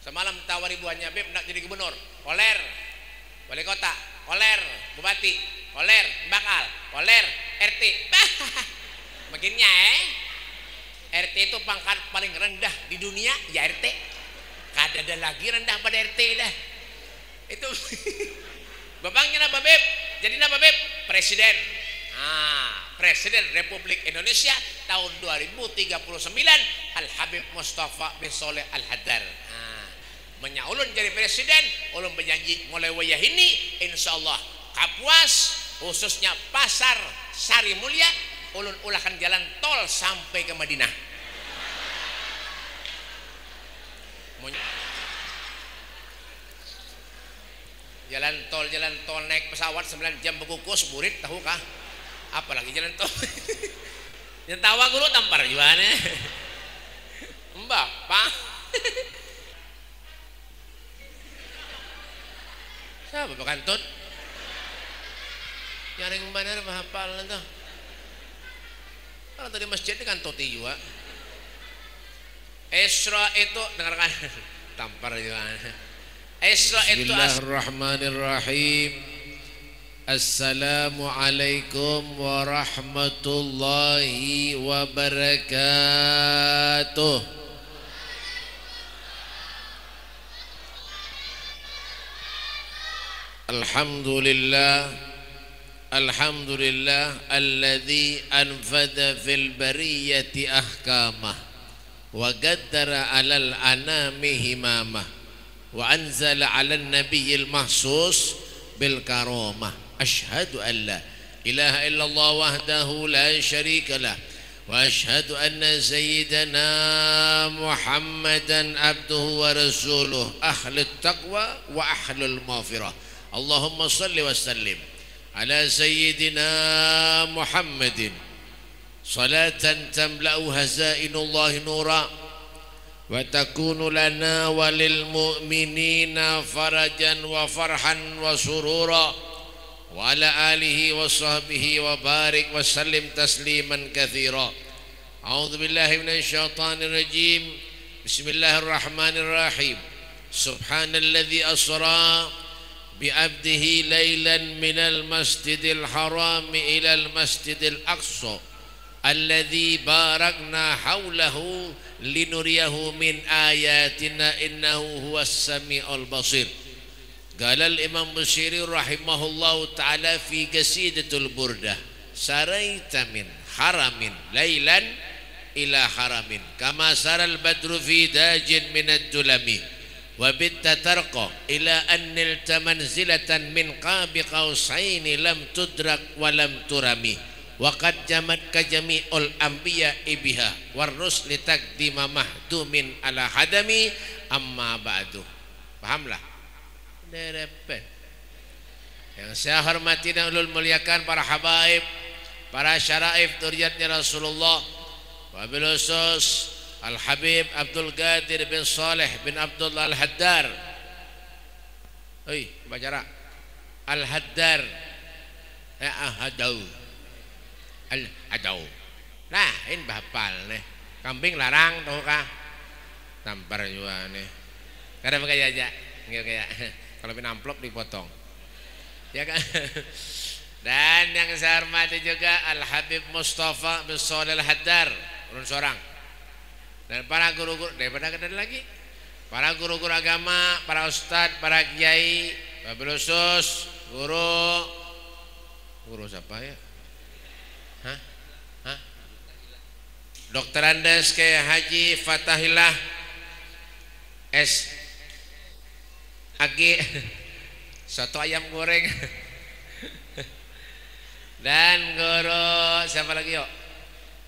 Semalam tawari buahnya, Beb nak jadi gubernur, koler, wali kota, koler, bupati, koler, bakal, koler, RT. Makinnya RT itu pangkat paling rendah di dunia, ya RT. Kada ada lagi rendah pada RT dah. Itu bapaknya apa Beb? Jadi apa Beb? Presiden. Presiden Republik Indonesia tahun 2039 Al Habib Mustafa bin Soleh Al Haddar. Ulun jadi presiden, ulun berjanji mulai wayah ini insyaallah Kapuas khususnya Pasar Sari Mulia ulun ulahkan jalan tol sampai ke Madinah. Jalan tol naik pesawat 9 jam berkukus burit tahu kah? Apalagi jalan tol. Yang tawa guru tampar juga nih. Mbak, Pak. Siapa Pak Kantut? Yang benar hafal tuh. Kalau tadi masjid ini kan toti juga. Isra itu dengarkan tampar juga. Isra itu Bismillahirrahmanirrahim. Assalamualaikum warahmatullahi wabarakatuh. Alhamdulillah alladzi anfadha fil bariyati ahkamah wa qaddara 'alal anami himamah wa anzala 'alan nabiyil mahsus bil karamah. Asyhadu an la ilaha illallah wahdahu la syarika lah wa asyhadu anna sayyidana Muhammadan abduhu wa rasuluh ahlut taqwa wa ahlul maghfirah. Allahumma salli wa sallim ala sayyidina Muhammadin salatan tamla'u hazainullahi nura wa takunu lana walil mu'minina farajan wa farhan wa surura wa ala alihi wa sahbihi wa barik wa sallim tasliman kathira. A'udzu billahi minasy syaithanir rajim. Bismillahirrahmanirrahim. Subhanalladzi asra bi'abdihi laylan minal masjidil haram ilal masjidil aqsa alladzi barakna haulahu linuriyahu min ayatina innahu huwas sami'ul basir. Qala al-imam Bushiri rahimahullahu ta'ala fi qasidatul burdah saraita min haramin laylan ila haramin kama saral badru fi dajin minad dulami wa bitta tarqa ila annilta manzilatan min qabi qausaini lam tudrak wa lam turami wa qad jamat ka jami'ul anbiya ibiha war rusli taqdima mahdumin ala hadami amma ba'du. Pahamlah? Derepet. Yang saya hormati dan ulul muliakan para habaib, para syaraif dzurriyyatnya Rasulullah, wabil khusus Al-Habib Abdul Qadir bin Saleh bin Abdullah Al-Haddar. Oi, baca Al-Haddar. Al-Hadau. Nah, ini bahapal nih. Kambing larang tahu kah? Tampar juga nih. Karena pakai aja, enggak kayak kalau pin amplop dipotong. Ya kan? Dan yang saya hormati juga Al-Habib Mustafa bin Shalih Al-Haddar, ulun seorang. Dan para guru-guru daripada ada lagi para guru-guru agama, para ustadz, para kiai, wabil khusus guru siapa ya? Dr. Andes kayak Haji Fatahillah S. Agi soto ayam goreng. Dan guru siapa lagi yuk?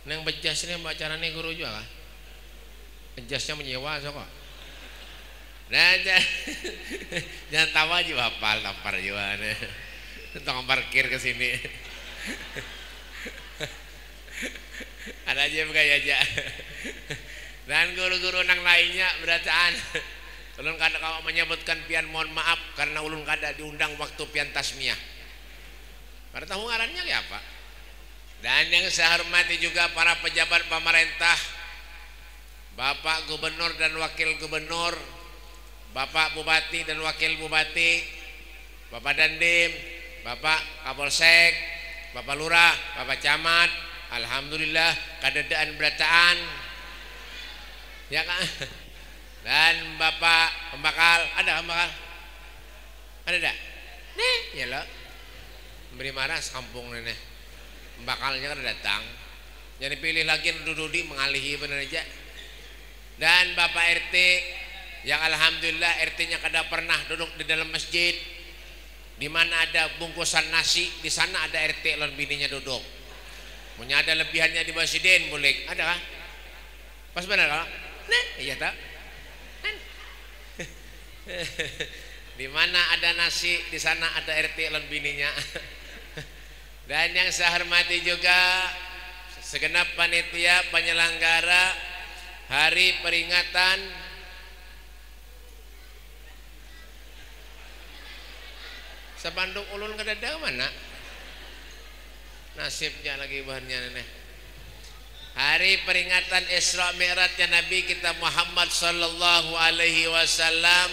Neng bejas ini bacarane guru juga kah? Jasnya menyewa so kok. Nah, jangan tawa aja hafal tampar juga nih. Tentang parkir ke sini. Ada aja kayak aja. Dan guru-guru nang lainnya berataan. Ulun kada kau menyebutkan pian mohon maaf karena ulun kada diundang waktu pian tasmiyah. Pada tahu ngarannya ya Pak. Dan yang saya hormati juga para pejabat pemerintah, Bapak Gubernur dan Wakil Gubernur, Bapak Bupati dan Wakil Bupati, Bapak Dandim, Bapak Kapolsek, Bapak Lurah, Bapak Camat, alhamdulillah kadadaan berataan, ya kan? Dan Bapak Pembakal, ada Pembakal? Ada tak? Nih, ya lo. Beri marah sekampung nenek. Pembakalnya kan datang. Jadi pilih lagi duduk mengalihi benar aja. Dan Bapak RT yang alhamdulillah RT-nya kada pernah duduk di dalam masjid. Di mana ada bungkusan nasi, di sana ada RT lawan bininya duduk. Punya ada lebihannya di Basiden boleh. Ada kah? Pas benar kalau? Nah, iya tak? Di mana ada nasi, di sana ada RT lawan bininya. Dan yang saya hormati juga segenap panitia penyelenggara hari peringatan sepanduk ulun kedada mana? Nasibnya lagi bahannya nenek. Hari peringatan Isra Mi'rajnya Nabi kita Muhammad sallallahu alaihi wasallam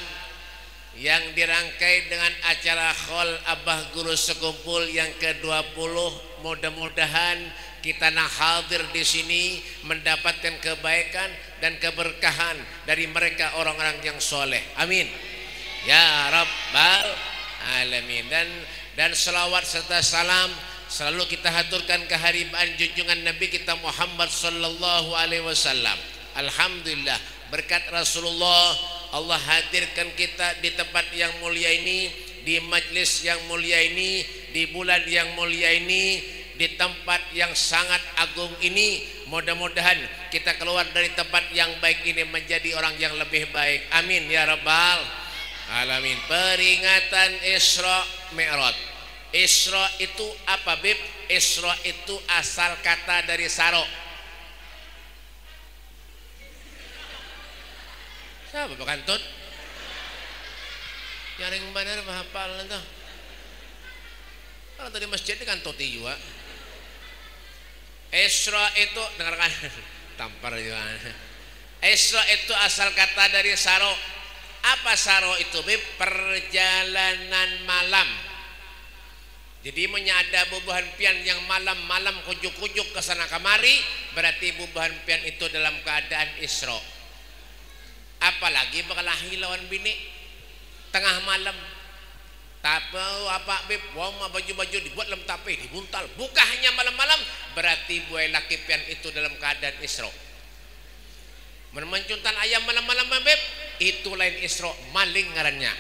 yang dirangkai dengan acara Khol Abah Guru Sekumpul yang ke-20. Mudah-mudahan kita nak hadir di sini mendapatkan kebaikan dan keberkahan dari mereka orang-orang yang soleh. Amin. Ya Rabbal Alamin. Dan selawat serta salam selalu kita haturkan keharibaan junjungan Nabi kita Muhammad sallallahu alaihi wasallam. Alhamdulillah berkat Rasulullah Allah hadirkan kita di tempat yang mulia ini, di majlis yang mulia ini, di bulan yang mulia ini, di tempat yang sangat agung ini. Mudah-mudahan kita keluar dari tempat yang baik ini menjadi orang yang lebih baik. Amin ya Rabbal Alamin. Peringatan Isra Mi'raj. Isra itu apa Bib? Isra itu asal kata dari saro. Siapa Pak Kantut? Yang benar hafal itu. Kalau tadi masjid kan toti juga. Isra itu dengarkan tampar juga. Isra itu asal kata dari saro. Apa saro itu Bib? Perjalanan malam. Jadi menyada bubuhan pian yang malam-malam kujuk-kujuk ke sana kemari, berarti bubuhan pian itu dalam keadaan Isra. Apalagi berkelahi lawan bini tengah malam. Tapi apa Bib? Wong baju-baju dibuat lem tape, dibuntal. Buka hanya malam-malam, berarti buai laki pian itu dalam keadaan Isra. Mencuntan ayam malam-malam Bib, itu lain Isra, maling ngarannya.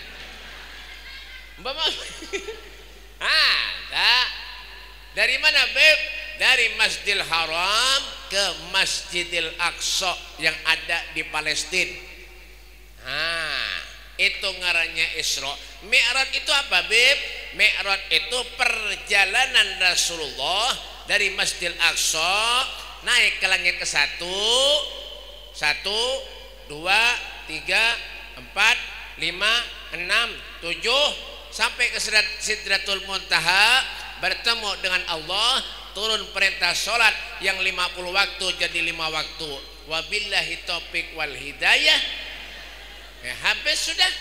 Mbak dari mana Beb? Dari Masjidil Haram ke Masjidil Aqsa yang ada di Palestina. Itu ngarannya Isra. Mi'raj itu apa Beb? Mi'raj itu perjalanan Rasulullah dari Masjidil Aqsa naik ke langit ke 1, 2, 3, 4, 5, 6, 7 sampai ke Sidratul Muntaha, bertemu dengan Allah, turun perintah sholat yang 50 waktu jadi 5 waktu. Wabillahi taufiq wal hidayah. Habis sudah.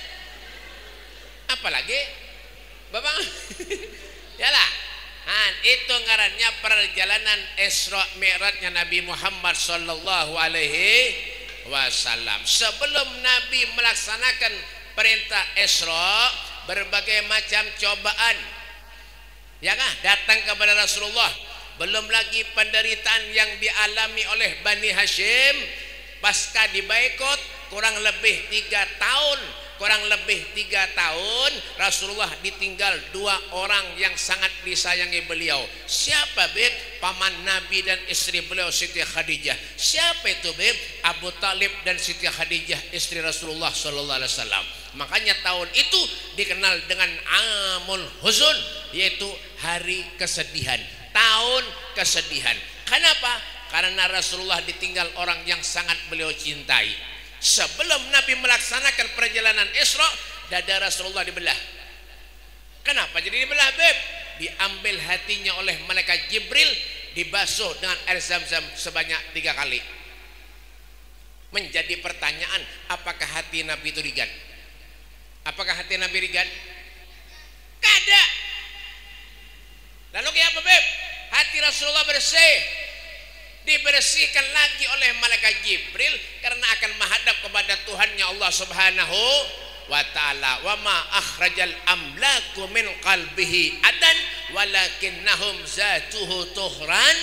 Apalagi Bapak? Yalah. Itu ngarannya perjalanan Isra Mi'rajnya Nabi Muhammad sallallahu alaihi wasallam. Sebelum Nabi melaksanakan perintah Isra, berbagai macam cobaan ya kan datang kepada Rasulullah. Belum lagi penderitaan yang dialami oleh Bani Hashim pasca dibaikot kurang lebih 3 tahun. Kurang lebih 3 tahun Rasulullah ditinggal 2 orang yang sangat disayangi beliau. Siapa Beb? Paman Nabi dan istri beliau Siti Khadijah. Siapa itu Beb? Abu Talib dan Siti Khadijah istri Rasulullah sallallahu alaihi wasallam. Makanya tahun itu dikenal dengan Amul Huzun, yaitu hari kesedihan, tahun kesedihan. Kenapa? Karena Rasulullah ditinggal orang yang sangat beliau cintai. Sebelum Nabi melaksanakan perjalanan Isra, dada Rasulullah dibelah. Kenapa jadi dibelah Beb? Diambil hatinya oleh malaikat Jibril, dibasuh dengan air Zam-Zam sebanyak 3 kali. Menjadi pertanyaan, apakah hati Nabi itu digan? Apakah hati Nabi rigat? Kada. Lalu kayak apa Beb? Hati Rasulullah bersih, dibersihkan lagi oleh malaikat Jibril karena akan menghadap kepada Tuhannya Allah Subhanahu wa ta'ala. Wa ma akhrajal amlaku min qalbihi adan walakinnahum zatuhu tuhran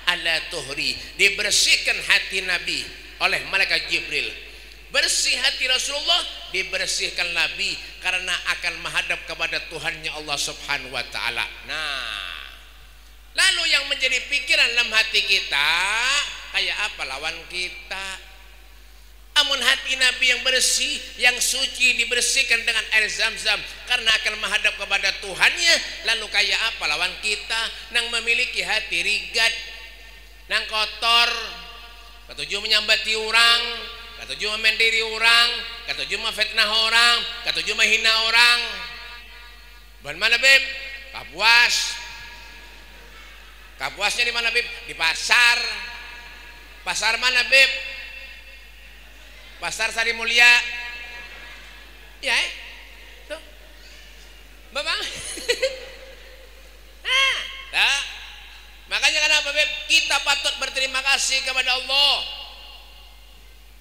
ala tuhri. Dibersihkan hati Nabi oleh malaikat Jibril. Bersih hati Rasulullah, dibersihkan Nabi karena akan menghadap kepada Tuhannya Allah Subhanahu wa ta'ala. Nah, lalu yang menjadi pikiran dalam hati kita, kayak apa lawan kita? Amun hati Nabi yang bersih, yang suci, dibersihkan dengan air Zam-Zam karena akan menghadap kepada Tuhannya, lalu kayak apa lawan kita yang memiliki hati rigat, yang kotor, ketujuh menyambati orang, ketujuh memendiri orang, ketujuh memfitnah orang, ketujuh menghina orang. Bukan mana Beb? Kapuas. Kapuasnya di mana Beb? Di pasar. Pasar mana Beb? Pasar Sari Mulia. Ya, tuh. Bapak. Nah, makanya kenapa Beb? Kita patut berterima kasih kepada Allah.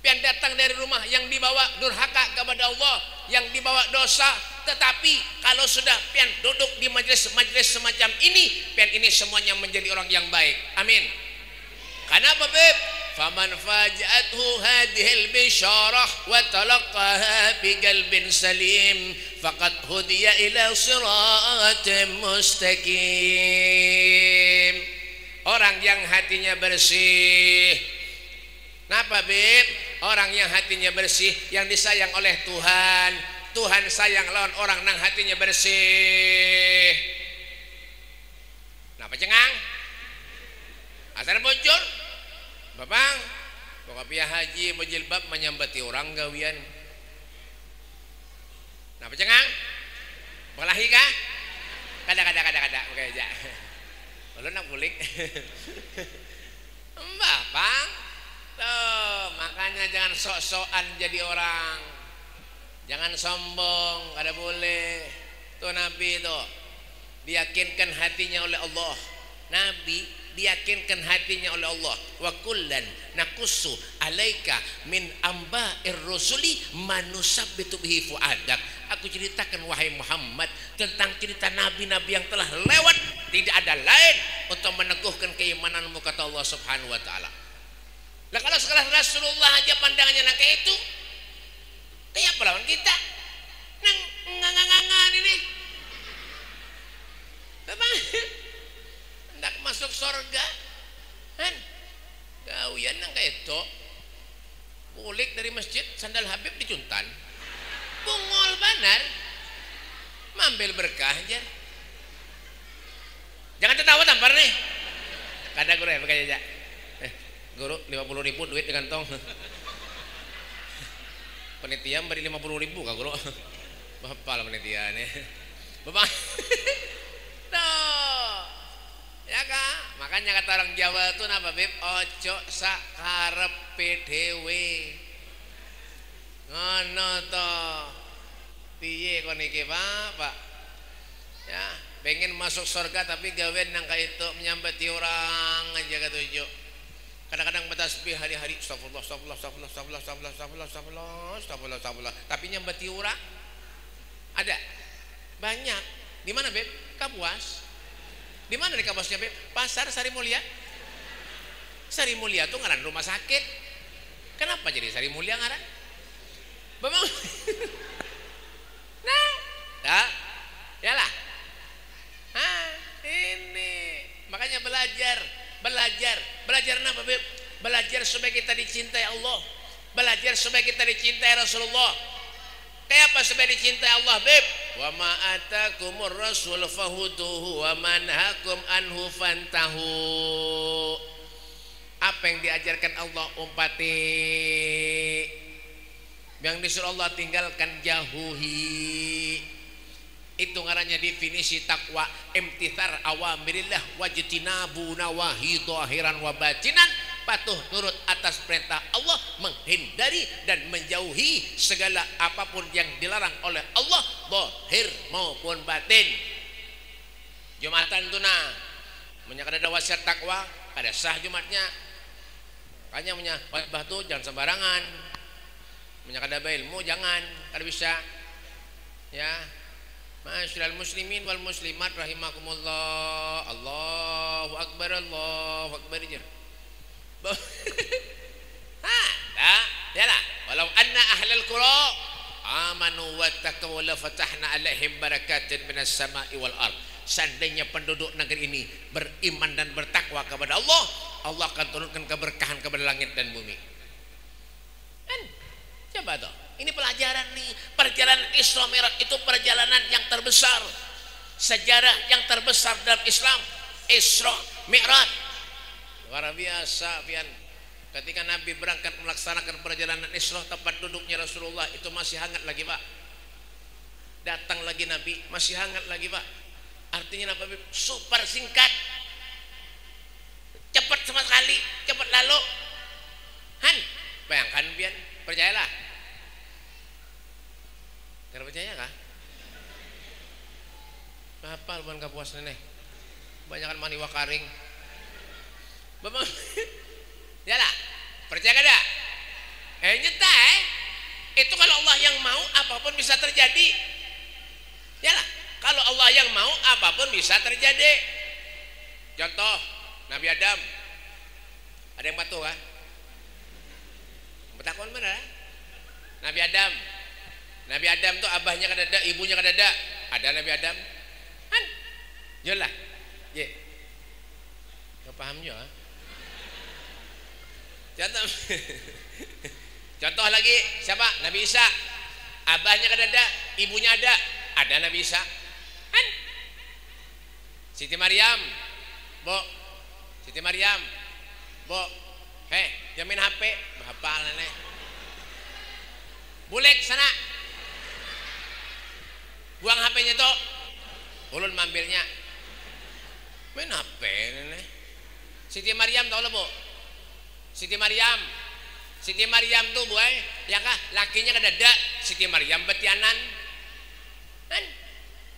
Pian datang dari rumah yang dibawa durhaka kepada Allah, yang dibawa dosa. Tetapi kalau sudah pian duduk di majelis semacam ini, pian ini semuanya menjadi orang yang baik. Amin. Kenapa Beb? Faman faja'athu hadhil bisyarah wa talaqaha biqalbin salim faqad hudiya ila siratim mustaqim. Orang yang hatinya bersih. Kenapa Beb? Orang yang hatinya bersih, yang disayang oleh Tuhan. Tuhan sayang lawan orang nang hatinya bersih. Kenapa cengang? Asal bocor. Bapak, pokok pihak haji berjilbab menyambati orang gawian. Kenapa cengang? Belahi kah? Kada. Oke aja. Lalu nak kulik. Bapak. Tuh, makanya jangan sok-sokan jadi orang. Jangan sombong, kada boleh. Tuh Nabi tuh diyakinkan hatinya oleh Allah. Nabi diyakinkan hatinya oleh Allah. Wa kullan naqussu alaika min amba'ir rusuli manusabbitu bihi fuadak. Aku ceritakan wahai Muhammad tentang cerita nabi-nabi yang telah lewat. Tidak ada lain untuk meneguhkan keimananmu kata Allah Subhanahu wa ta'ala. Lah kalau sekarang Rasulullah aja pandangannya nang kayak itu, kayak apa lawan kita? Nang ngangan ini. Bapak hendak masuk surga. Kan? Gawian nang kayak itu. Bulik dari masjid, sandal Habib dicuntan. Bungol banar. Mambil berkah aja. Jangan tertawa tampar nih. Kada gue pakai aja. Guru 50.000 duit di kantong. Panitia beri 50.000 kah guru? Bapak lah panitianya. Bapak. Tuh. Ya kah? Makanya kata orang Jawa tuh napa Beb? Ojo sakarepe dhewe. Ngono to. Piye kon iki, Pak? Ya, pengen masuk surga tapi gawean nang itu menyambati orang aja ketujuh. Kadang-kadang bertasbih hari-hari astagfirullah. Tapi nyambati orang ada banyak. Di mana Beb? Kapuas. Di mana di Kapuasnya Beb? Pasar Sari Mulia. Sari Mulia tuh ngaran rumah sakit. Kenapa jadi Sari Mulia ngaran? Bapak. Nah, yalah. Ini makanya belajar apa Beb? Belajar supaya kita dicintai Allah, belajar supaya kita dicintai Rasulullah. Kayak apa supaya dicintai Allah Beb? Wa ma atakumur rasul fahuduhu wa manhakum anhu fantahu. Apa yang diajarkan Allah umpati, yang disuruh Allah tinggalkan jauhi. Itu ngarannya definisi takwa, imtithar awamirillah wajtinabu nawahi dhahiran wa batinan patuh nurut atas perintah Allah, menghindari dan menjauhi segala apapun yang dilarang oleh Allah, zahir maupun batin. Jumatan tuna menyangka ada wasiat takwa, ada sah Jumatnya. Makanya punya khotbah tuh jangan sembarangan. Menyangka ada ilmu jangan, kada bisa. Ya. Masyaallah muslimin wal muslimat rahimakumullah. Allahu akbar, Allahu akbar. Ya lah. Walau anna ahlal qura amanu wattaqaw la fatahna alaihim barakatin minas sama'i wal ard. Seandainya penduduk negeri ini beriman dan bertakwa kepada Allah, Allah akan turunkan keberkahan kepada langit dan bumi. Kan? Coba toh. Ini pelajaran nih. Perjalanan Isra Mi'raj itu perjalanan yang terbesar. Sejarah yang terbesar dalam Islam. Isra Mi'raj. Luar biasa, pian. Ketika Nabi berangkat melaksanakan perjalanan Isra, tempat duduknya Rasulullah itu masih hangat lagi, Pak. Datang lagi Nabi, masih hangat lagi, Pak. Artinya apa? Super singkat, cepat sama sekali, cepat lalu. Han, bayangkan pian, percayalah. Tidak percaya kah? Apa bukan kapuas nenek? Banyakan mani wakaring. Bapak, ya lah, percaya kada? Nyata itu kalau Allah yang mau apapun bisa terjadi. Ya lah, kalau Allah yang mau apapun bisa terjadi. Contoh Nabi Adam, ada yang patuh kan? Betakon mana? Nabi Adam tuh abahnya kadada, ibunya kadada. Ada Nabi Adam kan? Jelah ye gak paham juga. Contoh lagi siapa? Nabi Isa, abahnya kadada, ibunya ada Nabi Isa kan? Siti Maryam, jamin HP bapak nenek bulek sana, buang HP-nya tuh, ulun mambilnya main HP nenek. Siti Maryam tahu lo, Bu? Siti Maryam tuh boy, ya kah? Lakinya kadada, Siti Maryam betianan kan?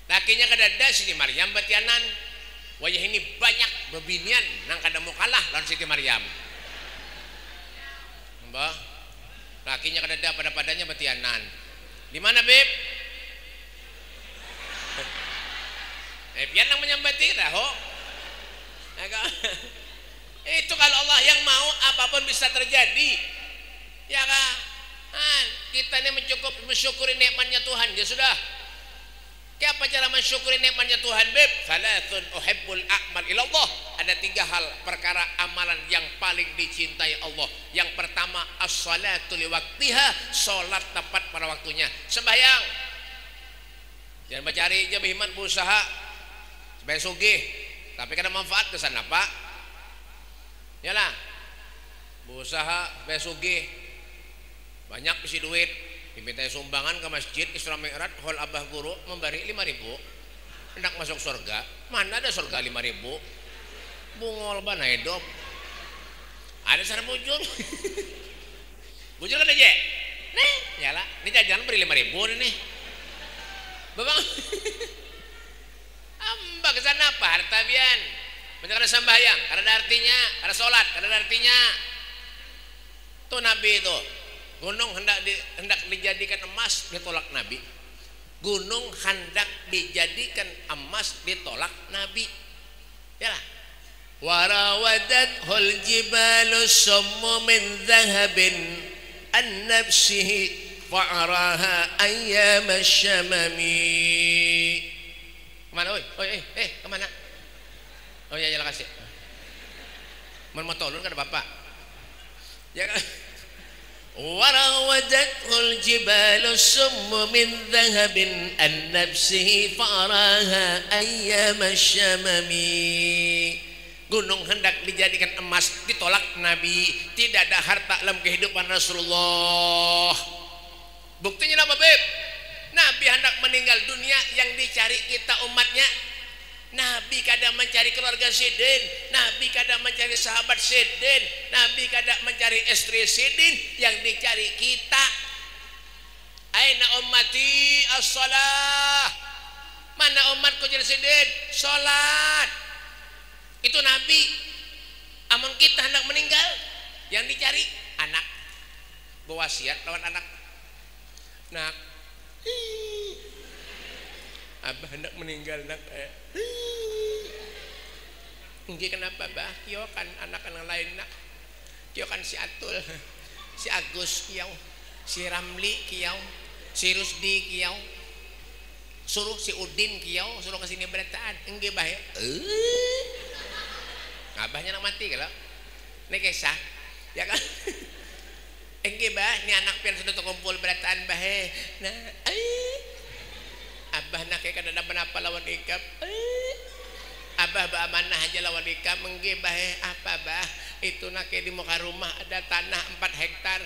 Lakinya kadada, Siti Maryam betianan. Wajah ini banyak bebinian nang kada mau kalah lawan Siti Maryam. Mbah, lakinya kadada, pada-padanya betianan. Di mana, Beb? Pian nang menyambati dah, ho. Itu kalau Allah yang mau apapun bisa terjadi. Ya kah? Kita ini mensyukuri nikmatnya Tuhan, ya sudah. Apa cara mensyukuri nikmatnya Tuhan, Beb? Salatun uhibbul a'mal ilallah. Ada 3 hal perkara amalan yang paling dicintai Allah. Yang pertama as-salatu liwaktiha, salat tepat pada waktunya. Sembahyang. Jangan mencari aja behiman berusaha supaya sugih, tapi kada manfaat ke sana, Pak. Yalah. Berusaha supaya sugih. Banyak isi duit, diminta sumbangan ke masjid Isra Mi'raj, hol abah guru memberi 5.000. Hendak masuk surga, mana ada surga 5.000? Bungol bana hidup. Ada sana bujur. Bujur kan aja. Nih, yalah, ini jajan beri 5.000 nih. Bapak. Amba kesana apa harta bian? Banyak ada sembahyang, karena ada artinya, ada sholat, karena ada artinya. Tuh Nabi itu. Gunung hendak dijadikan emas, ditolak Nabi. Gunung hendak dijadikan emas, ditolak Nabi. Yalah. Warawadat hul jibalu summu min dhahabin an nafsihi fa'araha ayyam asyamami. Kemana oi? Kemana? Oh ya, jelas kasih. Mau tolong kada bapak? Ya kan? وراودته الجبال السم من ذهب عن نفسه فأراها أيام الشمم. Gunung hendak dijadikan emas, ditolak Nabi. Tidak ada harta dalam kehidupan Rasulullah. Buktinya apa, Beb? Nabi hendak meninggal dunia, yang dicari kita umatnya. Nabi kadang mencari keluarga sidin, Nabi kadang mencari sahabat sidin, Nabi kadang mencari istri sidin, yang dicari kita. Aina ummati as-salah. Mana umatku jadi sidin? Salat. Itu Nabi. Amun kita hendak meninggal, yang dicari anak. Berwasiat lawan anak. Nak, abah hendak meninggal nak. Nggih kenapa bah? Kio kan anak yang lain nak. Kio kan si Atul, si Agus kiau, si Ramli kiau, si Rusdi kiau. Suruh si Udin kiau, suruh ke sini berataan. Nggih bah ya. Abahnya nak mati kalau. Ini kisah, ya kan? Nggih bah, ini anak pian sudah terkumpul berataan bah. Nah, abah nak kayak kada apa lawan ikap. Abah bah amanah aja lawan ikap. Nggih bah, apa bah? Itu nak di muka rumah ada tanah 4 hektar.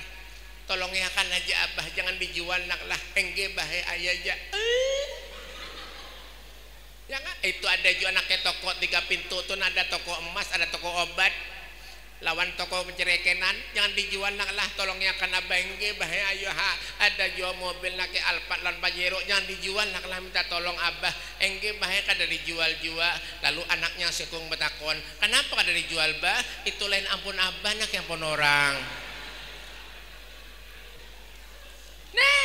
Tolong ya kan aja abah, jangan dijual nak lah. Nggih bah, ayah aja. Ya kan? Itu ada juga anaknya toko 3 pintu tuh, ada toko emas, ada toko obat. Lawan toko pencerekenan, jangan dijual nak lah. Tolong ya kan abah. Nggih bah, ayo ha. Ada jual mobil nak Alphard lan Pajero, jangan dijual nak lah, minta tolong abah. Nggih bah, kada dijual juga. Lalu anaknya sekung betakon, kenapa kada dijual bah? Itu lain ampun abah nak yang pun orang. Nah,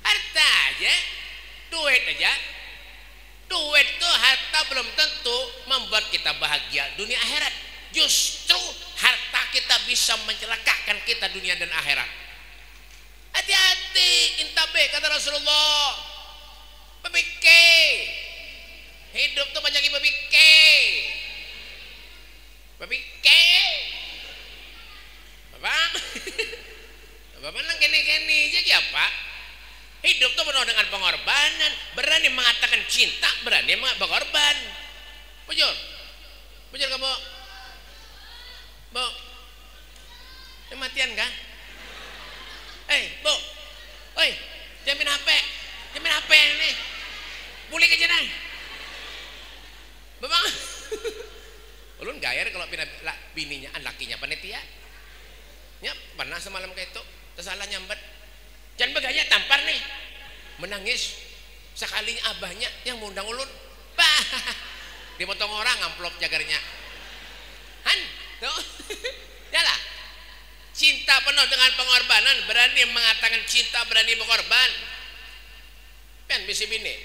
harta aja, duit aja. Duit tuh harta belum tentu membuat kita bahagia dunia akhirat. Justru harta kita bisa mencelakakan kita dunia dan akhirat. Hati-hati, intabe kata Rasulullah. Bebike. Hidup tuh banyak bebike. Bebike. Bapak. Bapak nang kene-kene aja apa? Hidup tuh penuh dengan pengorbanan. Berani mengatakan cinta, berani berkorban. Bujur, bujur kamu, bu, matian kah? Bu, oi, jamin HP ini, pulih ke jenang. Bapak, ulun gair kalau bininya, lakinya panitia. Ya pernah semalam kayak itu, tersalah nyambet. Jangan bergaya tampar nih, menangis sekalinya abahnya yang mengundang ulun, bah, dipotong orang amplop jagarnya, han, tuh, jalah, cinta penuh dengan pengorbanan, berani mengatakan cinta, berani berkorban, pian bisi bini,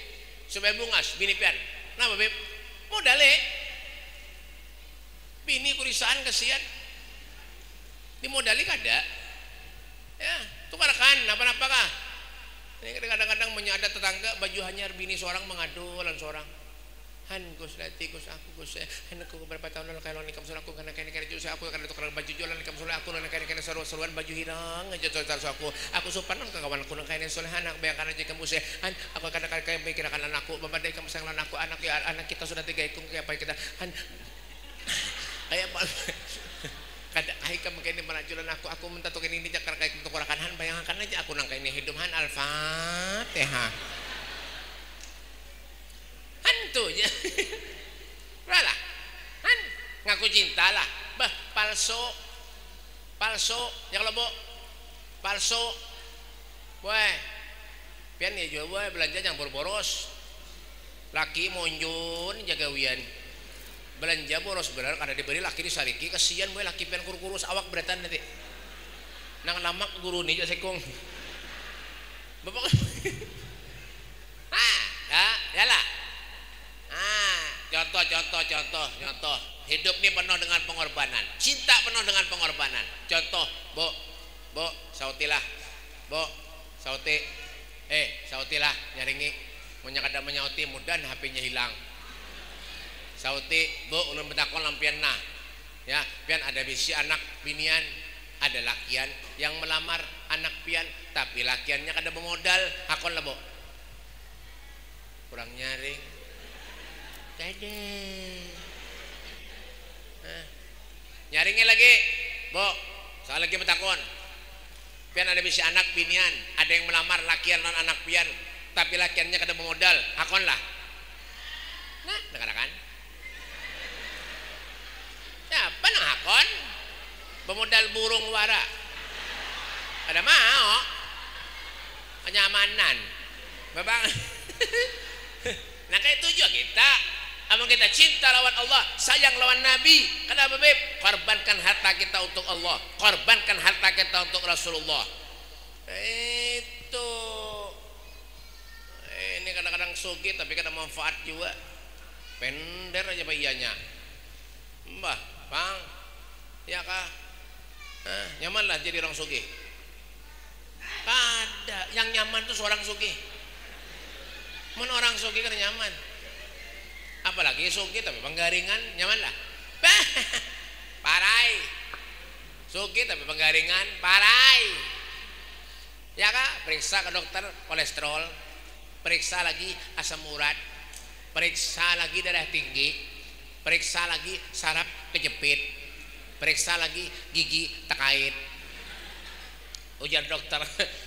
supaya bungas bini pian, kenapa beb, modal bini kurisaan kesian, dimodali kada, ya. Tukar kan, apa-apa kah? Ini kadang-kadang ada tetangga baju hanyar bini seorang mengadu lan seorang. Han Gus lati Gus aku Gus aku beberapa tahun lalu kalau nikam suruh aku karena kene jual aku akan tukar baju jualan nikam suruh aku lan kene seru-seruan baju hirang aja jual aku sopan nang kawan aku nang kene soleh anak bayangkan aja kamu sih han aku kadang-kadang kayak pikirkan anakku babadai kamu sayang lan aku anak ya anak kita sudah 3 ikung kayak apa kita han ayah kada ai kamu kene manajulan aku minta tuh ini jakar kayak untuk orakan bayangkan aja aku nang kene hidup han Al-Fatihah han tuh ya lah han ngaku cinta lah bah palsu ya kalau bu palsu weh pian ya jual weh belanja yang boros laki monjun jagawian belanja boros benar kada diberi laki disariki kasihan gue laki pian kurus awak beratan nanti nang lamak guru nih sekong bapak ya lah contoh hidup ini penuh dengan pengorbanan, cinta penuh dengan pengorbanan. Contoh bu sautilah bu sauti sautilah nyaringi menyakada menyauti mudah HP-nya hilang. Sauti bu ulun betakon lampian nah ya pian ada bisi anak binian ada lakian yang melamar anak pian tapi lakiannya kada bermodal hakon lah bu kurang nyaring kada nyaringnya lagi bu soal lagi betakon pian ada bisi anak binian ada yang melamar lakian non anak pian tapi lakiannya kada bermodal hakon lah Nah, dengarkan. Siapa nang hakon? Pemodal burung wara. Ada mau? Kenyamanan. Babang. Nah kayak itu juga kita. Amal kita cinta lawan Allah, sayang lawan Nabi. Kenapa beb? Korbankan harta kita untuk Allah, korbankan harta kita untuk Rasulullah. Itu. Ini kadang-kadang sugih tapi kadang manfaat juga. Pender aja pak ianya. Mbah, bang, ya kah? Nyaman lah jadi orang sugih. Ada yang nyaman tuh seorang sugih. Mana orang sugih kan nyaman. Apalagi sugih tapi penggaringan nyaman lah. Parai. Sugih tapi penggaringan parai. Ya kak, periksa ke dokter kolesterol, periksa lagi asam urat, periksa lagi darah tinggi, periksa lagi saraf kejepit, periksa lagi gigi terkait. Ujar dokter,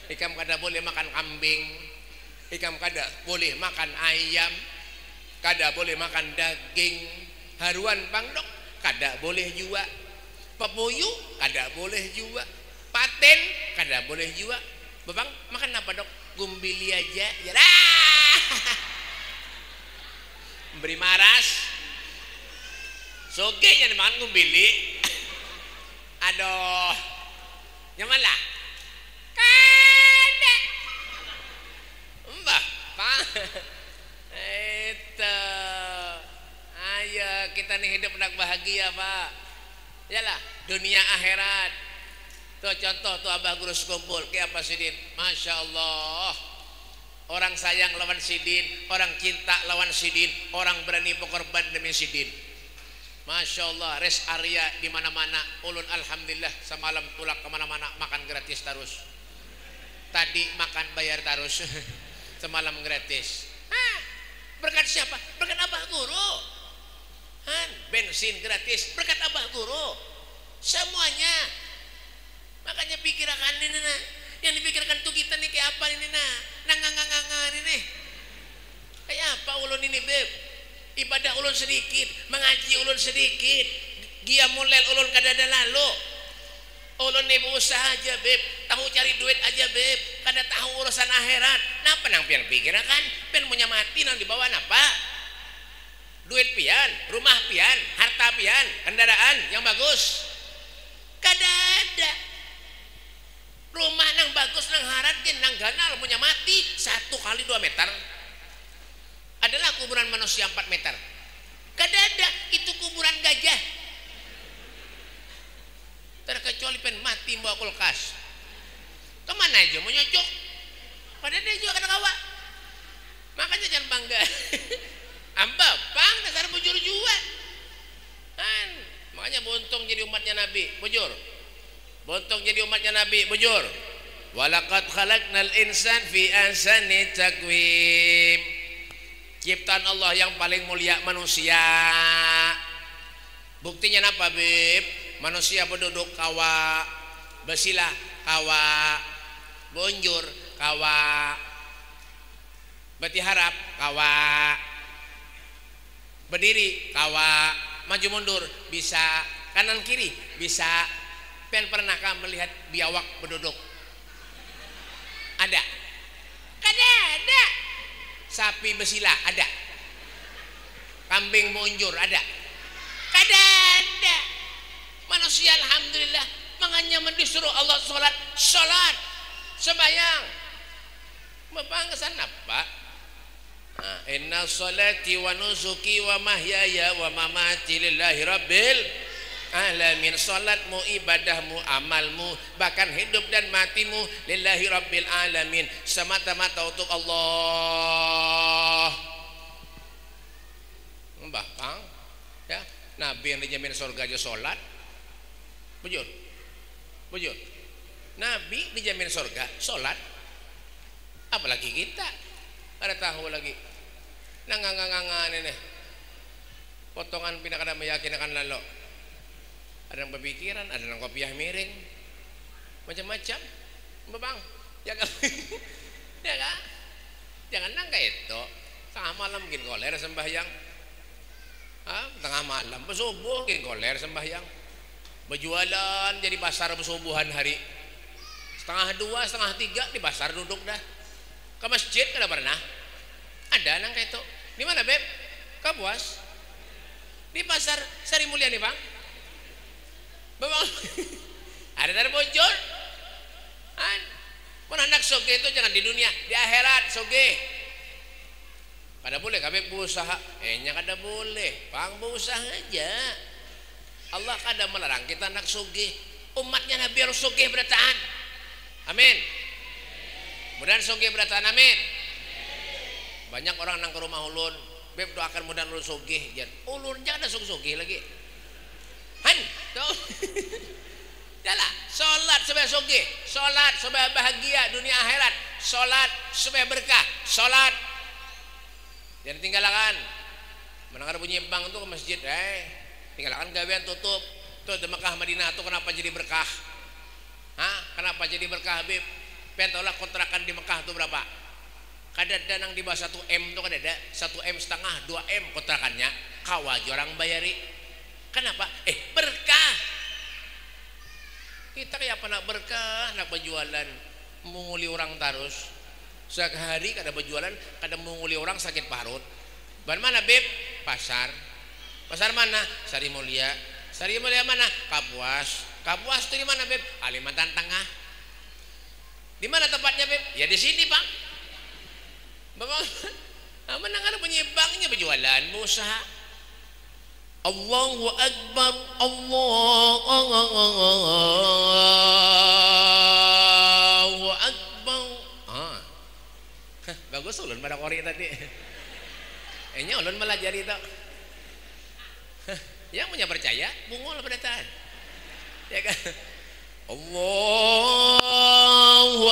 ikam kada boleh makan kambing, ikam kada boleh makan ayam, kada boleh makan daging, haruan bang dok, kada boleh juga, pepuyu kada boleh juga, paten kada boleh juga. Babang makan apa dok? Gumbili aja. Ya beri maras. Sogenya dimakan gumbili. Aduh, nyaman lah. Kada. Mbah, pak. Itu. Ayo kita nih hidup nak bahagia pak. Yalah, dunia akhirat. Tuh contoh tuh abah guru sekumpul kayak apa Sidin, masya Allah. Orang sayang lawan Sidin, orang cinta lawan Sidin, orang berani berkorban demi Sidin. Masya Allah, rest area di mana-mana. Ulun alhamdulillah semalam tulak kemana-mana makan gratis terus. Tadi makan bayar terus, semalam gratis. Berkat siapa? Berkat abah guru. Bensin gratis, berkat abah guru. Semuanya. Makanya pikirkan ini nah, yang dipikirkan tuh kita nih kayak apa ini nah, nangangangangan ini, kayak apa ulun ini beb, ibadah ulun sedikit, mengaji ulun sedikit, dia mulai ulun kada ada lalu, ulun nih berusaha aja beb, tahu cari duit aja beb, kada tahu urusan akhirat, napa nang pian pikirkan, pian punya mati nang dibawa napa, duit pian, rumah pian, harta pian, kendaraan yang bagus, kada ada. Rumah nang bagus nang harat gen nang ganal punya mati 1 kali 2 meter adalah kuburan manusia 4 meter. Kada ada, itu kuburan gajah. Terkecuali pen mati bawa kulkas. Kemana aja mau nyocok? Pada dia juga kada kawa. Makanya jangan bangga. Amba pang dasar bujur juga. Kan makanya buntung jadi umatnya Nabi, bujur. Bontong jadi umatnya Nabi, bujur. Walaqad khalaqnal insan fi ahsani taqwim. Ciptaan Allah yang paling mulia manusia. Buktinya apa, Bib? Manusia berduduk kawa, bersila kawa, bonjur kawa, bertiharap kawa, berdiri kawa, maju mundur bisa, kanan kiri bisa. Pen pernahkah melihat biawak berduduk? Ada? Kada ada. Sapi bersila ada? Kambing munjur ada? Kada ada. Manusia alhamdulillah makanya disuruh Allah sholat sembahyang. Bapak kesan apa? Inna sholati wa nusuki wa mahyaya wa mamati lillahi rabbil alamin. Salatmu, ibadahmu, amalmu, bahkan hidup dan matimu lillahi rabbil alamin, semata-mata untuk Allah. Mbah Kang ya, Nabi yang dijamin surga aja salat. Bujur. Bujur. Nabi dijamin surga salat. Apalagi kita. Ada tahu lagi. Nangangangan ini. Potongan pindah kada meyakinkan lalu. Ada yang berpikiran, ada yang kopiah miring, macam-macam, bang, ya kan, ya kan, jangan nangka itu, tengah malam mungkin koler sembahyang, Tengah malam bersubuh ke koler sembahyang. Berjualan jadi pasar bersubuhan hari. Setengah 2, setengah 3 di pasar duduk dah. Ke masjid kada pernah. Ada nang kayak itu. Di mana Beb? Kapuas. Di pasar Sari Mulia nih Bang. Bang. Ada dari bocor. Pun anak soge itu jangan di dunia, di akhirat soge. Kada boleh kabeh berusaha. Nya kada boleh. Bang berusaha aja. Allah kada melarang kita anak soge. Umatnya Nabi harus soge berataan. Amin. Mudah soge berataan amin. Banyak orang nang ke rumah ulun, Beb doakan mudah ulun soge. Ulun jangan ada soge lagi. Jalan, sholat supaya soge, sholat supaya bahagia dunia akhirat, sholat supaya berkah, sholat. Jangan tinggalkan. Mendengar bunyi bang tuh ke masjid, tinggalkan gawean tutup. Tuh di Mekah Madinah tuh kenapa jadi berkah? Kenapa jadi berkah Habib? Pengen lah kontrakan di Mekah tuh berapa? Kadada nang di bawah 1 M tuh kadada 1,5 M, 2 M kontrakannya. Kawaji orang bayari. Kenapa? Berkah. Kita kayak apa nak berkah, nak berjualan, menguli orang terus. Sehari kada berjualan, kada menguli orang sakit parut. Ban mana Beb? Pasar. Pasar mana? Sari Mulia. Sari Mulia mana? Kapuas. Kapuas itu di mana Beb? Kalimantan Tengah. Di mana tempatnya Beb? Ya di sini Bang. Bapak, mana ada penyebabnya berjualan, usaha. Allahu Akbar, Allahu Akbar. Bagus ulun pada kori tadi. Nya ulun melajari itu. Yang punya percaya, bungol pada tahan. Ya kan? Allahu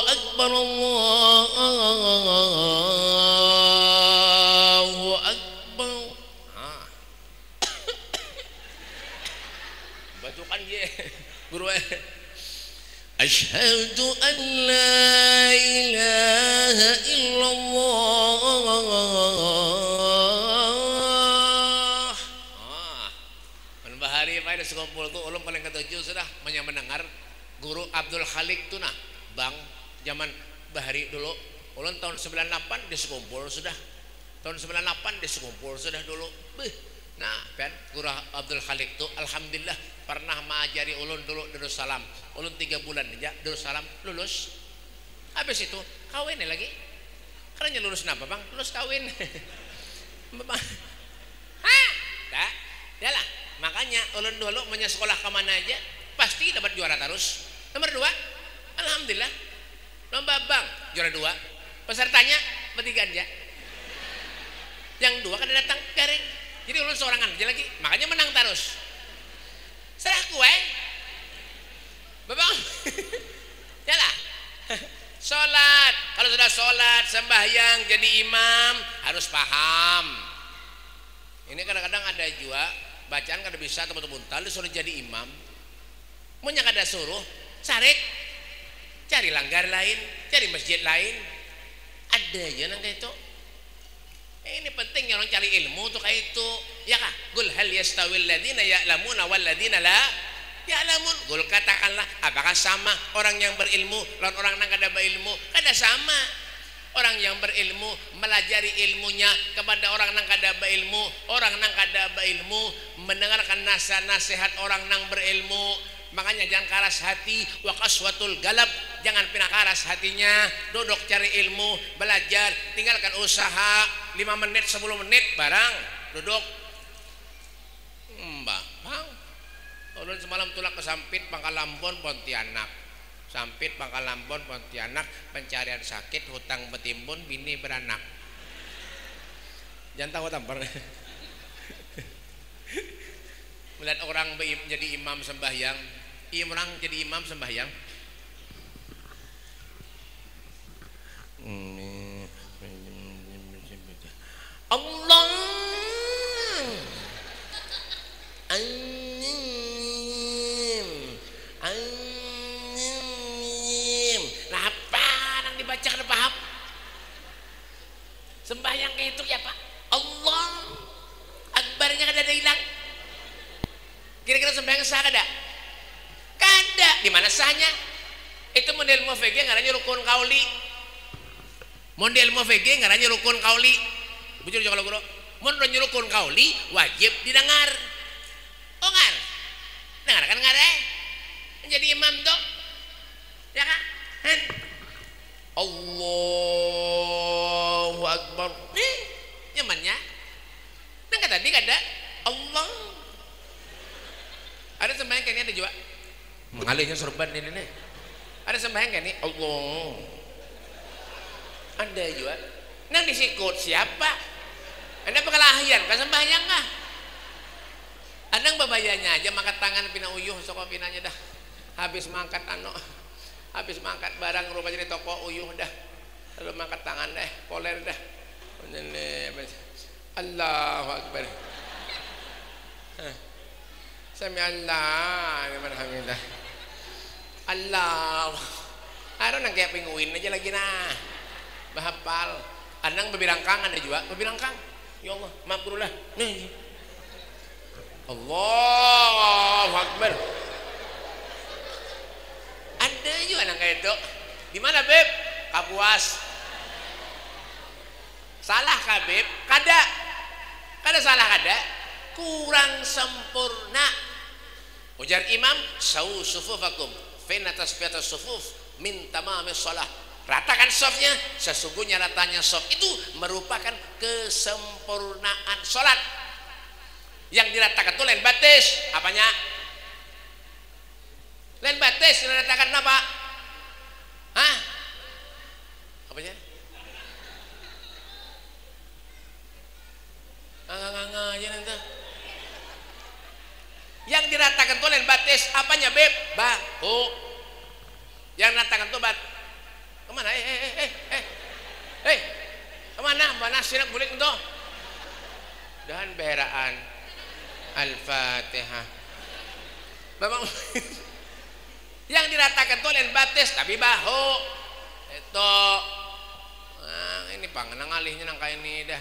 Akbar, Allahu Akbar. Batukan dia guru. Asyhadu an la ilaha illallah. Bahari pada sekumpul tu ulun paling ketujuh sudah mendengar Guru Abdul Khalik tuh nah, Bang, zaman Bahari dulu, ulun tahun 98 di sekumpul sudah. Tahun 98 di sekumpul sudah dulu. Nah, kan Guru Abdul Khalik tuh alhamdulillah pernah mengajari ulun dulu Darussalam. Ulun 3 bulan aja Darussalam lulus. Habis itu kawin lagi. Karena lulus napa, Bang? Lulus kawin. Bang. Tak. Yalah, makanya ulun dulu punya sekolah ke mana aja pasti dapat juara terus. Nomor 2, alhamdulillah. Lomba bang, juara 2. Pesertanya bertiga aja. Yang 2 kan datang garing. Jadi ulun seorangan aja lagi, makanya menang terus. Serah kue. Babang. Yalah. Sholat, kalau sudah sholat, sembahyang, jadi imam harus paham. Ini kadang-kadang ada juga bacaan kada bisa teman-teman disuruh jadi imam. Munya kada suruh cari langgar lain, cari masjid lain. Ada aja nang kayak itu. Ini penting yang orang cari ilmu tuh kayak itu. Ya kah? Qul hal yastawil ladzina ya'lamuna wal ladzina la ya'lamun. Qul katakanlah, apakah sama orang yang berilmu lawan orang yang kada berilmu? Kada sama. Orang yang berilmu melajari ilmunya kepada orang yang kada berilmu. Orang yang kada berilmu mendengarkan nasihat orang yang berilmu. Makanya jangan keras hati, wa qaswatul galab, jangan pernah keras hatinya. Duduk cari ilmu, belajar, tinggalkan usaha 5 menit 10 menit barang duduk. Bang, ulun semalam tulak ke Sampit Pangkal Lampon Pontianak. Sampit Pangkal Lampon Pontianak, pencarian sakit, hutang betimbun, bini beranak. Jangan tahu tampar. Melihat orang jadi imam sembahyang, orang jadi imam sembahyang. Allah apa yang dibaca kada paham? Sembahyang kayak itu ya Pak. Allah Akbarnya kada ada ada hilang. Kira-kira sembahyang sah kada? Kada. Di mana sahnya? Itu model MVG ngarannya rukun kauli. Model MVG ngarannya rukun kauli. Bujur kalau guru. Mun rukun kauli wajib didengar. Oh ngar. Dengar kan ngare? Menjadi imam tuh. Ya kan? Allahu Akbar. Nyamannya. Nang kata tadi kada Allah. Ada sembahyang kayak ini ada juga. Mengalihnya sorban ini nih. Ada sembahyang kayak ini Allah. Ada juga. Nang disikut siapa? Anda perkelahian kan sembahyang kah? Adang babayanya aja mangkat tangan pina uyuh soko pinanya dah. Habis mangkat habis mangkat barang rupanya di toko uyuh dah. Lalu mangkat tangan deh, poler dah. Allahu Akbar. Sami Allah liman hamidah. Allah. Ada nang kayak penguin aja lagi nah. Bahapal. Adang bebirangkang ada juga, bebirangkang. Ya Allah, maafkanlah. Nih. Allahu Akbar. Ada juga anak kayak itu. Di mana Beb? Kapuas. Salah kah Beb? Kada. Kada salah kada. Kurang sempurna. Ujar imam, sawu sufufakum fa tasfiyatus sufuf min tamamis shalah. Ratakan sofnya, sesungguhnya ratanya sof itu merupakan kesempurnaan sholat. Yang diratakan itu lain batis, apanya? Lain batis diratakan apa? Hah? Apanya? Angga nanti. Yang diratakan itu lain batis, apanya Beb? Bahu. Yang diratakan itu kemana? Kemana? Mana sinak bulik itu? Dan beheraan Al-Fatihah. Memang yang diratakan itu lain batis tapi bahu. Itu ini Pang, nang alihnya nang kayak ini dah.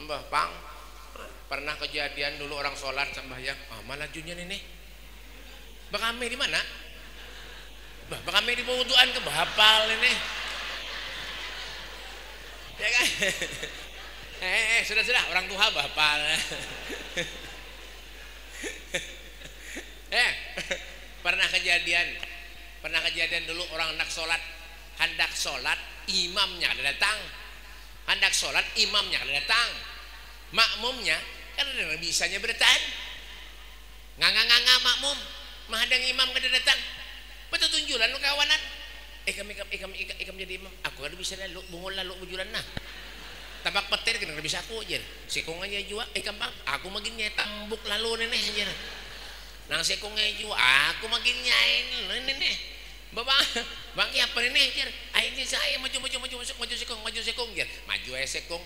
Mbah Pang, pernah kejadian dulu orang sholat sembahyang, malah junya ini. Bang Ame di mana? Bang Ame di bawah wuduan ke bahapal ini. Ya kan? Sudah orang tua bahapal. Pernah kejadian dulu orang hendak sholat imamnya ada datang, hendak sholat imamnya ada datang, makmumnya kan ada bisanya bertahan, nganga makmum, mahadang imam kada datang, betul tunjulan lu kawanan, ikam jadi imam, aku ada bisa lalu, bungol lalu bujulan nah, tabak petir kena bisa aku aja, sikong aja juga, ikam bang, aku maginnya tambuk lalu nenek aja. Nang sekong ngeju aku makin nyain ini bapak bang apa ini ini saya maju sekong jar maju sekong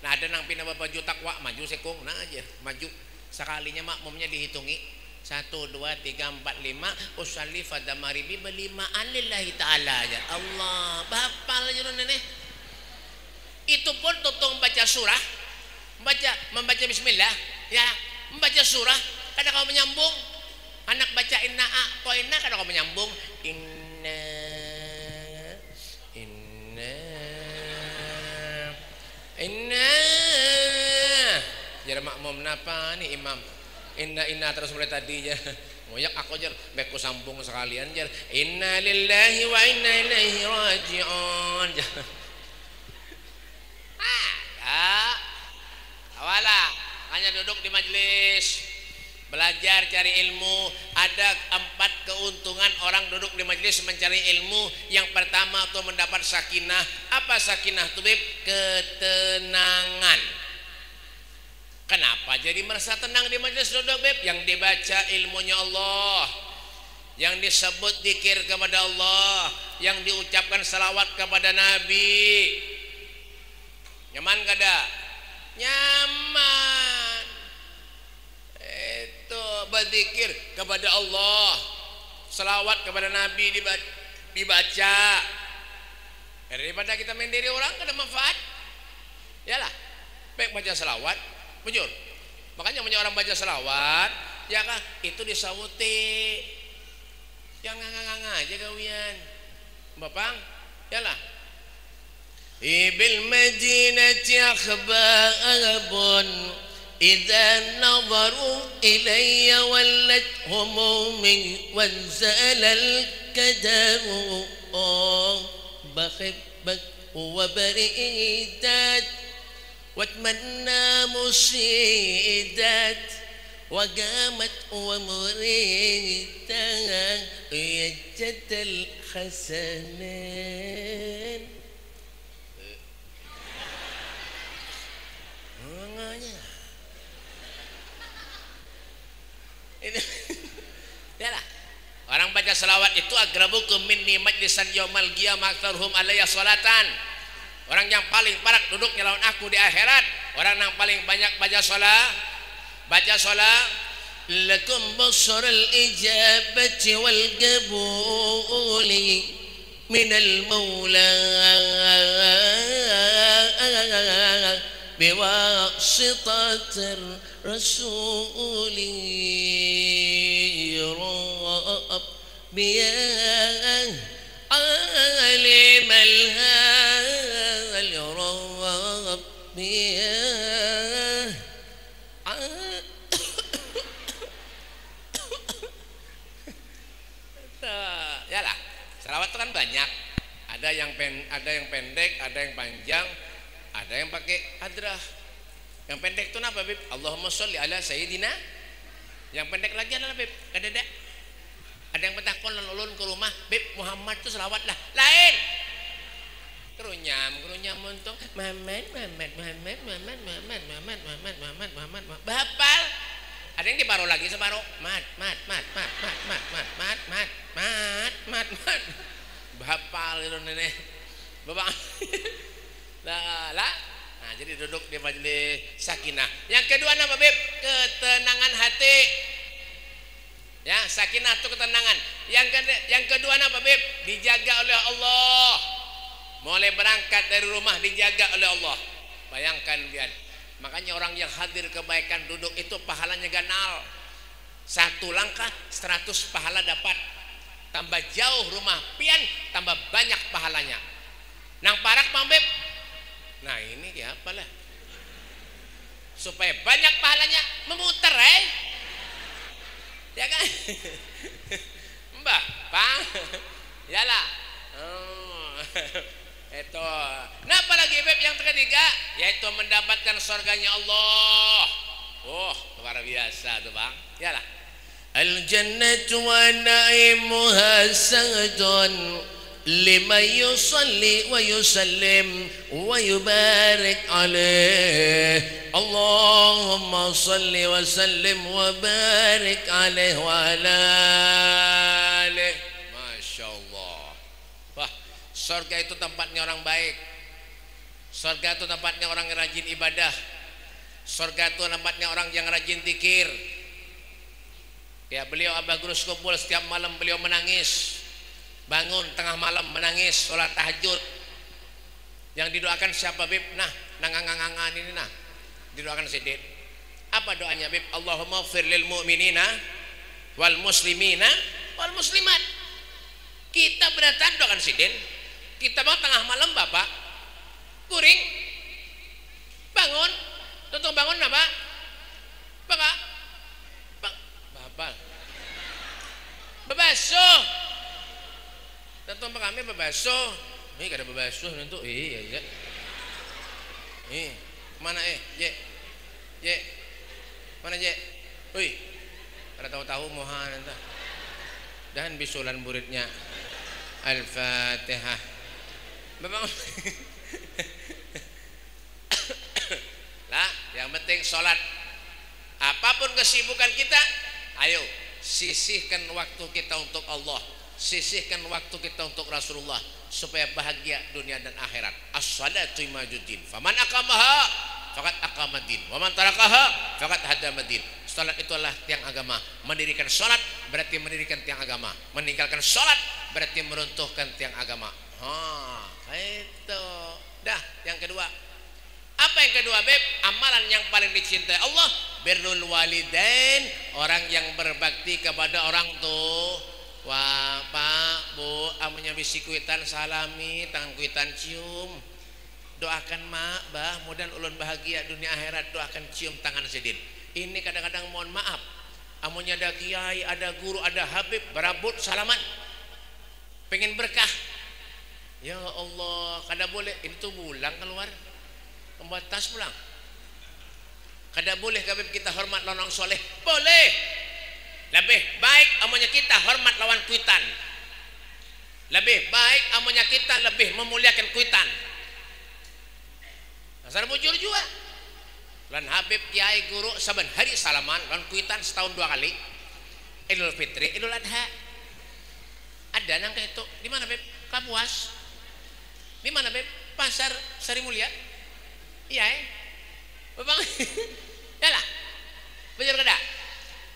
nah ada nang pindah bapak takwa maju sekong nah aja maju sekalinya makmumnya dihitungi 1 2 3 4 5 usalli fadha maribi belimaan lillahi ta'ala aja Allah bapal aja nenek itu pun tutung baca surah membaca bismillah ya membaca surah kadang kau menyambung anak baca inna poinna kadang kau menyambung inna jadi makmum napa nih imam inna terus mulai tadi ya ngoyak aku jar beku sambung sekalian jar inna lillahi wa inna ilaihi raji'un awala hanya duduk di majelis belajar cari ilmu. Ada 4 keuntungan orang duduk di majelis mencari ilmu. Yang pertama itu mendapat sakinah. Apa sakinah itu Beb? Ketenangan. Kenapa jadi merasa tenang di majelis duduk Beb? Yang dibaca ilmunya Allah, yang disebut zikir kepada Allah, yang diucapkan salawat kepada Nabi. Nyaman kada? Nyaman. Itu berzikir kepada Allah, selawat kepada Nabi dibaca. Daripada kita mendiri orang kada manfaat. Yalah, baik baca selawat, bujur. Makanya punya orang baca selawat, ya kah? Itu disawuti. Yang nganga aja kawian. Bapang, yalah. Ibil madinati akhbabun idza nazaru ilayya wallat humumi wanzala al-kadaru bakhibak wa baridat watmanna musidat وقامت ومريتها يجد الحسنين makanya ini ya lah orang baca selawat itu agrabukum minni majlisan yaumal qiyamah aktsaruhum alayya salatan. Orang yang paling parak duduknya lawan aku di akhirat orang yang paling banyak baca salat lakum basar al-ijabati wal qabuli min al-maula biwasitatir rasuli rabbi ya alim al-hal rabbi yalah selawat itu kan banyak, ada yang pendek, ada yang panjang, ada yang pakai hadrah. Yang pendek itu apa Bib? Allahumma sholli ala sayyidina. Yang pendek lagi adalah Bib kadada. Ada yang petakon ulun ke rumah, Bib Muhammad itu selawat lah lain. Kerunyam untung Muhammad bahapal. Ada yang diparuh lagi separuh mat bahapal itu nenek bapak lah. Nah jadi duduk di majelis sakinah. Yang kedua apa Beb? Ketenangan hati. Ya, sakinah itu ketenangan. Yang kedua apa Beb? Dijaga oleh Allah. Mulai berangkat dari rumah dijaga oleh Allah. Bayangkan lihat. Makanya orang yang hadir kebaikan duduk itu pahalanya ganal. Satu langkah 100 pahala dapat. Tambah jauh rumah pian, tambah banyak pahalanya. Nang parak Bang Beb. Nah ini ya apalah. Supaya banyak pahalanya memutar ya kan? Mbak, Bang. Yalah. Itu. Nah apalagi Beb yang ketiga yaitu mendapatkan surganya Allah. Oh luar biasa tuh Bang. Yalah. Al-jannatu wa na'imuha sajdun liman yusalli wa yusallim wa yubarik alaih. Allahumma salli wa sallim wa barik alaih wa ala alaih. Masya Allah. Wah, surga itu tempatnya orang baik. Surga itu tempatnya orang yang rajin ibadah. Surga itu tempatnya orang yang rajin zikir. Ya beliau Abah Gurus kumpul setiap malam beliau menangis. Bangun tengah malam menangis sholat tahajud. Yang didoakan siapa Bib? Nah nangangangan ini nah didoakan Sidin. Apa doanya Bib? Allahumma ighfir lil mu'minina wal muslimina wal muslimat. Kita beratan doakan Sidin. Kita bangun tengah malam Bapak kuring bangun tutup bangun apa? Bapak Bapak bebasuh tentu kami bebasuh. Ini kada bebasuh tentu iya. Mana Je mana Je? Wih kada tahu-tahu mohan entah. Dan bisulan muridnya Al-Fatihah. Bapak lah yang penting sholat. Apapun kesibukan kita, ayo sisihkan waktu kita untuk Allah, sisihkan waktu kita untuk Rasulullah supaya bahagia dunia dan akhirat. As-salatu imaduddin. Faman aqamaha faqad aqamaddin, wa man tarakaha faqad hadamaddin. Salat itulah tiang agama. Mendirikan salat berarti mendirikan tiang agama. Meninggalkan salat berarti meruntuhkan tiang agama. Itu. Dah, yang kedua. Apa yang kedua, Beb? Amalan yang paling dicintai Allah birrul walidain, orang yang berbakti kepada orang tua. Wah, Pak, Bu, amunya bisi kuitan salami, tangan kuitan cium. Doakan mak, bah, mudah ulun bahagia dunia akhirat, doakan cium tangan Sidin. Ini kadang-kadang mohon maaf, amunya ada kiai, ada guru, ada habib, berabut salaman, pengen berkah. Ya Allah, kada boleh, ini tuh bulang keluar, pembatas pulang. Kada boleh habib kita hormat lawan orang soleh, boleh. Lebih baik amunya kita hormat lawan kuitan. Lebih baik amunya kita lebih memuliakan kuitan. Asal bujur juga. Lan habib kiai guru saban hari salaman lan kuitan setahun 2 kali. Idul Fitri, Idul Adha. Ada nang kayak itu. Di mana, Beb? Kapuas. Di mana, Beb? Pasar Sari Mulia. Iya, Bang. Yalah. Bener kada?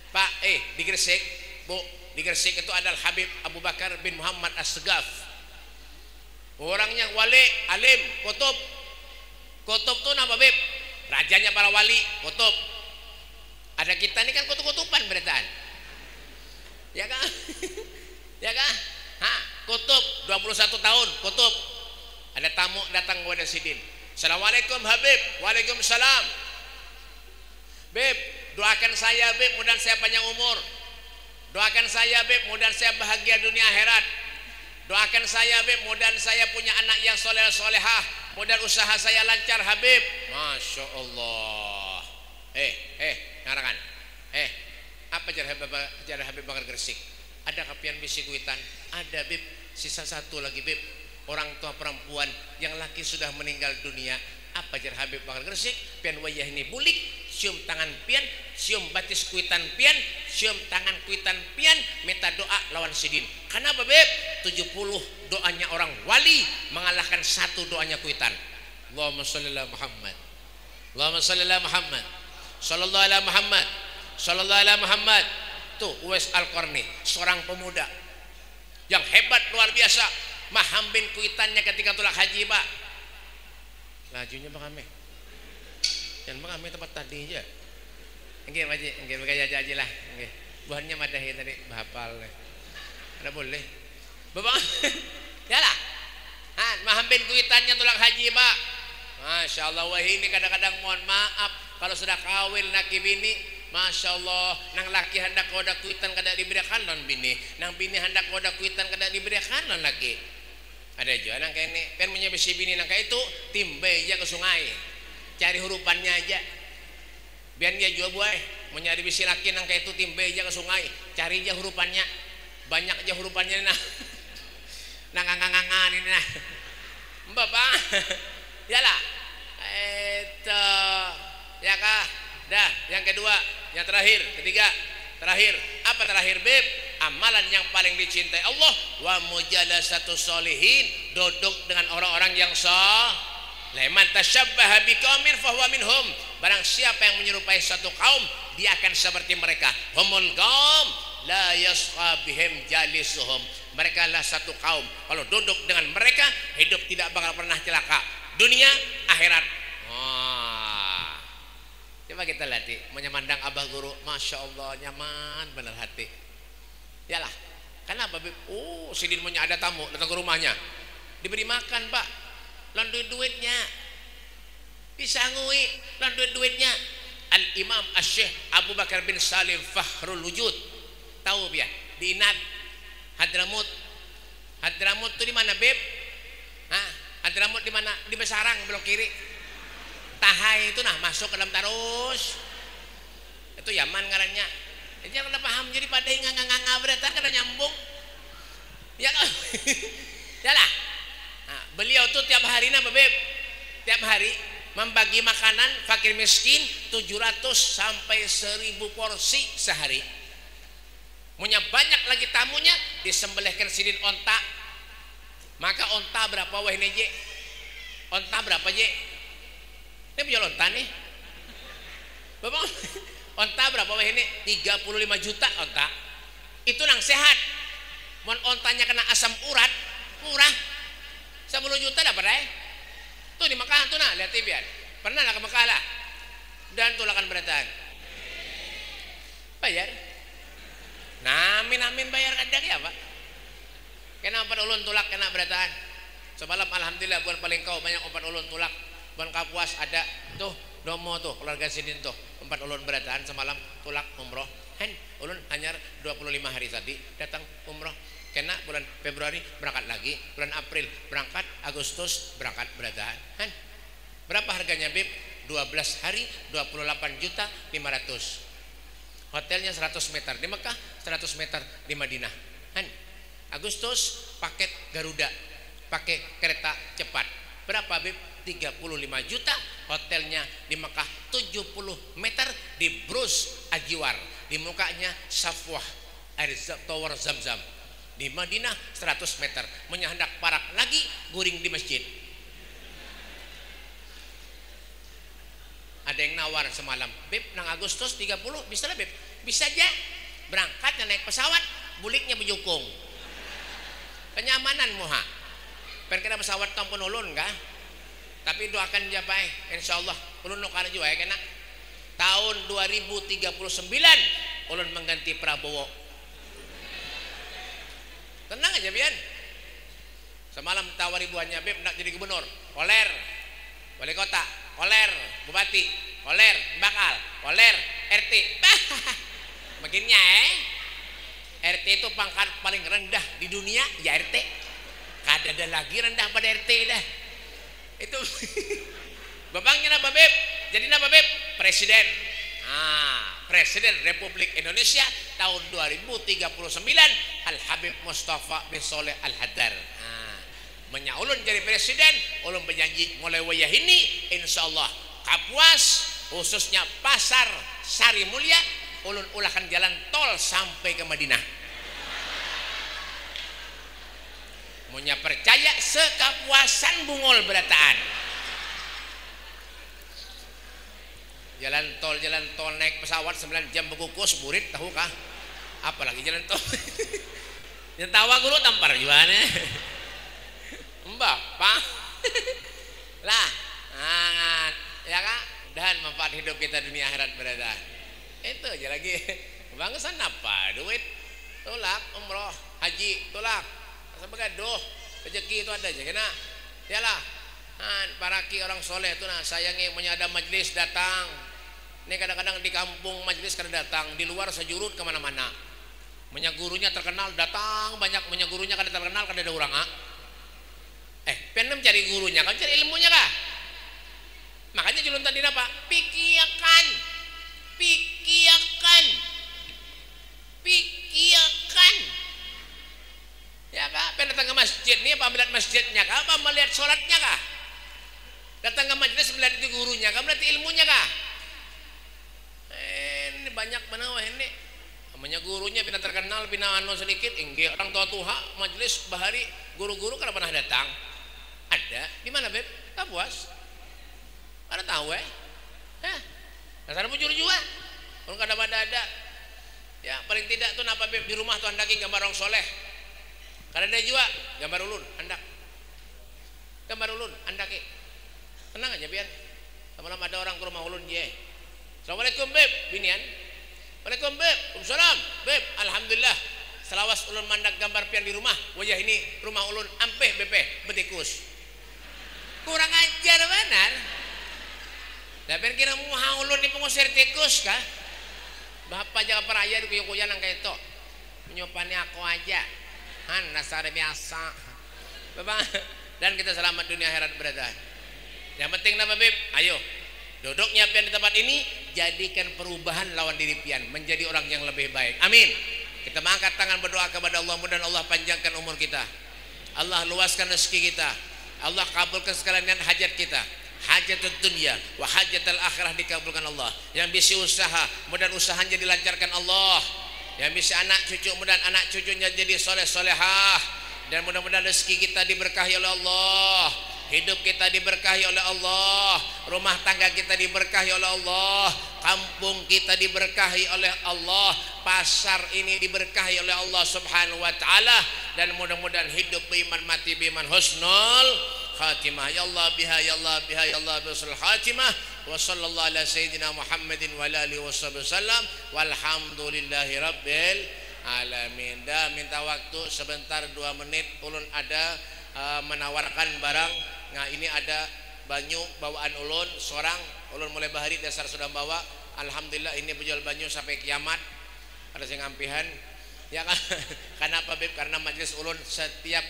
Pak, di Gresik, Bu, di Gresik itu adalah Habib Abu Bakar bin Muhammad As-Segaf. Orangnya wali, alim, kutub. Kutub tuh nama, Beb? Rajanya para wali, kutub. Ada kita ini kan kutub-kutuban beritaan. Ya kan? Ya kan? Kutub 21 tahun, kutub. Ada tamu datang kepada Sidin. Assalamualaikum Habib. Waalaikumsalam. Beb, doakan saya, Beb, mudah saya panjang umur. Doakan saya, Beb, mudah saya bahagia dunia akhirat. Doakan saya, Beb, mudah saya punya anak yang soleh-solehah. Mudah usaha saya lancar, Habib. Masya Allah. Ngarangan. Apa cara Habib Bakar Gresik? Ada kapian bisi kuitan? Ada, Beb. Sisa satu lagi, Beb. Orang tua perempuan yang laki sudah meninggal dunia. Apa jar Habib Bakar Gresik? Pian wayah ini bulik, cium tangan pian, cium batis kuitan pian, cium tangan kuitan pian, minta doa lawan Sidin. Kenapa, Beb? 70 doanya orang wali mengalahkan 1 doanya kuitan. Allahumma sholli ala Muhammad. Allahumma sholli ala Muhammad. Sallallahu ala Muhammad. Sallallahu ala Muhammad. Tuh Uwais Al-Qarni, seorang pemuda yang hebat luar biasa, mahambin kuitannya ketika tulak haji, Pak. Lajunya Bang Ame. Jangan Bang Ame tempat tadi aja. Nggih, Pak Haji, nggih bergaya aja lah. Nggih. Buahnya madahi tadi bahapal. Ada boleh. Bapak. Yalah. Mahambin kuitannya tulak haji, Pak. Masya Allah, wah ini kadang-kadang mohon maaf kalau sudah kawin laki bini, Masya Allah, nang laki hendak koda kuitan kada diberikan non bini, nang bini hendak koda kuitan kada diberikan non laki. Ada juga nang kayak ini, kan punya besi bini nang kayak itu, timbe aja ke sungai, cari hurufannya aja. Biar dia juga buah, mau nyari besi laki nang kayak itu timbe aja ke sungai, cari aja hurufannya, banyak aja hurufannya nah, nang ini nah, Bapak, yalah, itu, ya kah, dah, yang kedua, yang terakhir, ketiga, terakhir, apa terakhir, Beb? Amalan yang paling dicintai Allah, wa mujalasatu sholihin, duduk dengan orang-orang yang saleh. Man tasyabbaha biqaumin fahuwa minhum. Barang siapa yang menyerupai satu kaum, dia akan seperti mereka. Humul qaum la yasqa bihim jalisuhum. Mereka adalah satu kaum, kalau duduk dengan mereka, hidup tidak bakal pernah celaka, dunia akhirat. Coba kita lihat, menyamandang abah guru, Masya Allah, nyaman bener hati. Yalah, kenapa, Beb? Oh, Sidin punya ada tamu datang ke rumahnya, diberi makan, Pak, lan duitnya bisa ngui, lan duitnya. Al-Imam Asy-Syaikh Abu Bakar bin Salim Fakhrul Wujud, tahu ya, di Inat Hadramut. Hadramut itu di mana, Beb? Hadramut di mana? Di Besarang belok kiri. Tahai itu nah, masuk ke dalam Tarus. Itu Yaman ngarannya. Jangan kada paham, jadi pada nganga berita kada nyambung. Ya kan? Yalah. Beliau tuh tiap hari nah, Beb. Tiap hari membagi makanan fakir miskin 700 sampai 1000 porsi sehari. Punya banyak lagi tamunya, disembelihkan Sidin onta. Maka onta berapa wah ini, Je? Onta berapa, Je? Ini punya onta nih. Bapak, onta berapa wah ini? 35 juta onta. Itu nang sehat. Mon ontanya kena asam urat, murah. 10 juta dapat tuh di Mekah tuh nah, lihat biar. Pernah lah ke Mekah lah. Dan tuh lakan berataan. Bayar. Nah, amin bayar kadang ya Pak. Kena opat ulun tulak kena berataan. Semalam alhamdulillah bukan paling kau banyak opat ulun tulak. Bukan Kapuas ada tuh Domo tuh keluarga Sidin tuh 4 ulun berataan semalam tulak umroh. Hen ulun hanya 25 hari tadi datang umroh. Kena bulan Februari berangkat lagi, bulan April berangkat, Agustus berangkat berataan. Hen berapa harganya Bib? 12 hari 28.500.000. Hotelnya 100 meter di Mekah, 100 meter di Madinah. Han, Agustus paket Garuda, pakai kereta cepat. Berapa Bib? 35 juta. Hotelnya di Mekah 70 meter di Brus Ajiwar. Di mukanya Safwah, air tower Zam-Zam. Di Madinah 100 meter. Menyandak parak lagi, guring di masjid. Ada yang nawar semalam, Beb, nang Agustus 30 bisa lah Beb, bisa aja berangkatnya naik pesawat, buliknya berjukung, kenyamanan muha, perkira pesawat tampun ulun kah? Tapi doakan dia baik, insya Allah ulun nukar juga ya kena. Tahun 2039 ulun mengganti Prabowo. Tenang aja Bian. Semalam tawari buahnya Beb nak jadi gubernur, koler, wali kota, koler, bupati, koler, bakal, koler, RT. Makinnya RT itu pangkat paling rendah di dunia ya RT. Kada ada lagi rendah pada RT dah. Itu bapaknya apa Beb? Jadi apa Beb? Presiden. Presiden Republik Indonesia tahun 2039 Al Habib Mustafa bin Soleh Al Hadar. Ulun jadi presiden, ulun berjanji mulai wayah ini insyaallah Kapuas khususnya Pasar Sari Mulia ulun ulahkan jalan tol sampai ke Madinah. Munya percaya sekapuasan bungol berataan. Jalan tol naik pesawat 9 jam berkukus murid tahu kah? Apalagi jalan tol. Yang tawa guru tampar jualannya. Mbak, Pak. Lah, ya Kak, dan manfaat hidup kita dunia akhirat berada. Itu aja lagi. Bangsan apa? Duit, tolak, umroh, haji, tolak. Sebegaduh, rezeki itu ada aja kena. Yalah. Para ki orang soleh itu nah sayangi punya ada majelis datang. Ini kadang-kadang di kampung majelis kada datang, di luar sejurut kemana-mana. Punya gurunya terkenal datang banyak, punya gurunya kada terkenal kada ada orang pengen cari gurunya, kan cari ilmunya kah? Makanya julun tadi apa? Pikiakan, ya kah? Pengen datang ke masjid nih apa melihat masjidnya kah? Apa melihat sholatnya kah? Datang ke majelis melihat itu gurunya kah? Melihat ilmunya kah? Ini banyak menawah ini. Namanya gurunya pina terkenal, pina sedikit, enggak orang tua majelis bahari guru-guru kada pernah datang. Ada di mana Beb? Kapuas. Ada tahu dasar bujur juga. Kalau kada ada. Ya paling tidak tuh napa Beb di rumah tuh andaki gambar orang soleh. Kada ada juga gambar ulun andak. Gambar ulun andaki. Tenang aja Bian. Semalam ada orang ke rumah ulun je. Assalamualaikum Beb, binian. Waalaikumsalam Beb. Waalaikumsalam Beb. Alhamdulillah. Selawas ulun mandak gambar pian di rumah. Wajah ini rumah ulun ampeh bepe betikus. Kurang ajar benar. Tapi kira muha ulun ni pengusir tikus kah? Bapak jaga peraya di kuyang-kuyang nang kayak itu. Menyopani aku aja. Nasar biasa. Bapak dan kita selamat dunia akhirat berada. Yang penting nama Beb, ayo duduknya pian di tempat ini jadikan perubahan lawan diri pian menjadi orang yang lebih baik. Amin. Kita mengangkat tangan berdoa kepada Allah, mudah-mudahan Allah panjangkan umur kita. Allah luaskan rezeki kita. Allah kabulkan sekalian hajat kita. Hajatul dunia wa hajatul akhirah dikabulkan Allah. Yang bisa usaha, mudah usahanya dilancarkan Allah. Yang bisa anak cucu, mudah anak cucunya jadi soleh-solehah. Dan mudah-mudahan rezeki kita diberkahi oleh Allah. Hidup kita diberkahi oleh Allah. Rumah tangga kita diberkahi oleh Allah. Kampung kita diberkahi oleh Allah. Pasar ini diberkahi oleh Allah Subhanahu wa ta'ala. Dan mudah-mudahan hidup beriman mati beriman husnul khatimah. Ya Allah biha ya Allah biha ya Allah bisul khatimah. Wa sallallahu ala sayyidina Muhammadin wa ala alihi wasallam. Walhamdulillahi rabbil alamin. Dah minta waktu sebentar 2 menit. Ulun ada menawarkan barang. Nah ini ada banyu bawaan ulun seorang. Ulun mulai bahari dasar sudah bawa. Alhamdulillah ini berjual banyu sampai kiamat. Ada sing ngampihan. Ya kan? Kenapa Beb? Karena majelis ulun setiap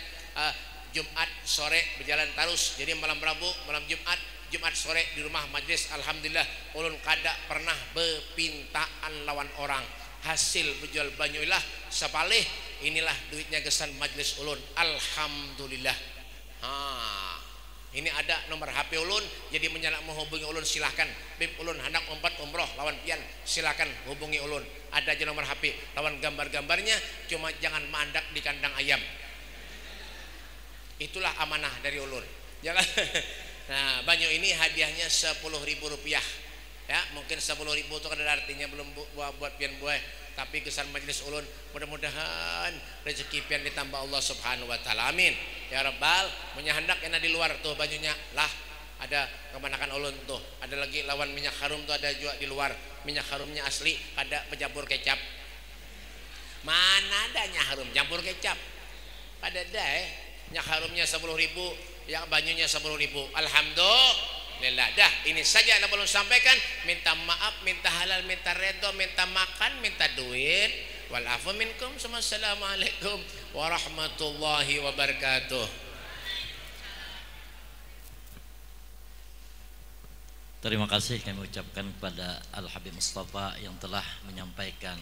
Jumat sore berjalan terus. Jadi malam Rabu, malam Jumat sore di rumah majelis. Alhamdulillah ulun kada pernah bepintaan lawan orang. Hasil berjual banyu ilah sepalih inilah duitnya gesan majelis ulun. Alhamdulillah. Ini ada nomor HP ulun, jadi menyenak menghubungi ulun silahkan. Bib ulun hendak umpat umroh lawan pian, silahkan hubungi ulun. Ada aja nomor HP, lawan gambar-gambarnya, cuma jangan mandak di kandang ayam. Itulah amanah dari ulun. Jangan. Nah, banyu ini hadiahnya Rp10.000. Ya, mungkin 10.000 itu kan ada artinya belum buat pian buah. Tapi kesan majelis ulun mudah-mudahan rezeki pian ditambah Allah Subhanahu wa taala. Amin. Ya Rabbal, punya hendak enak di luar tuh bajunya. Lah, ada kemanakan ulun tuh. Ada lagi lawan minyak harum tuh ada juga di luar. Minyak harumnya asli, ada pencampur kecap. Mana ada minyak harum campur kecap? Ada dah minyak harumnya 10.000, yang banyunya 10.000. Alhamdulillah. Dah ini saja yang belum sampaikan. Minta maaf, minta halal, minta redha, minta makan, minta duit. Wal afu minkum. Assalamualaikum warahmatullahi wabarakatuh. Terima kasih kami ucapkan kepada Al Habib Mustafa yang telah menyampaikan